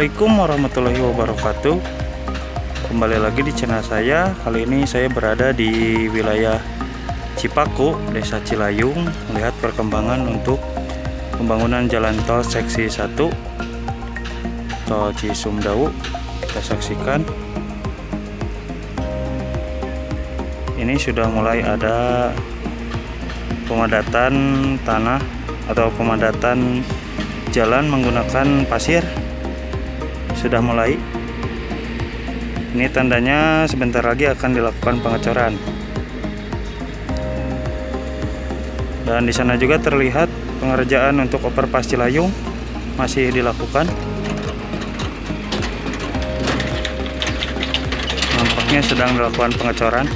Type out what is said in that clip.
Assalamualaikum warahmatullahi wabarakatuh. Kembali lagi di channel saya. Kali ini saya berada di wilayah Cipaku, Desa Cilayung, melihat perkembangan untuk pembangunan jalan tol seksi 1 tol Cisumdawu. Kita saksikan. Ini sudah mulai ada pemadatan tanah atau pemadatan jalan menggunakan pasir. Sudah mulai. Ini tandanya sebentar lagi akan dilakukan pengecoran. Dan di sana juga terlihat pengerjaan untuk overpass Cilayung masih dilakukan. Nampaknya sedang dilakukan pengecoran.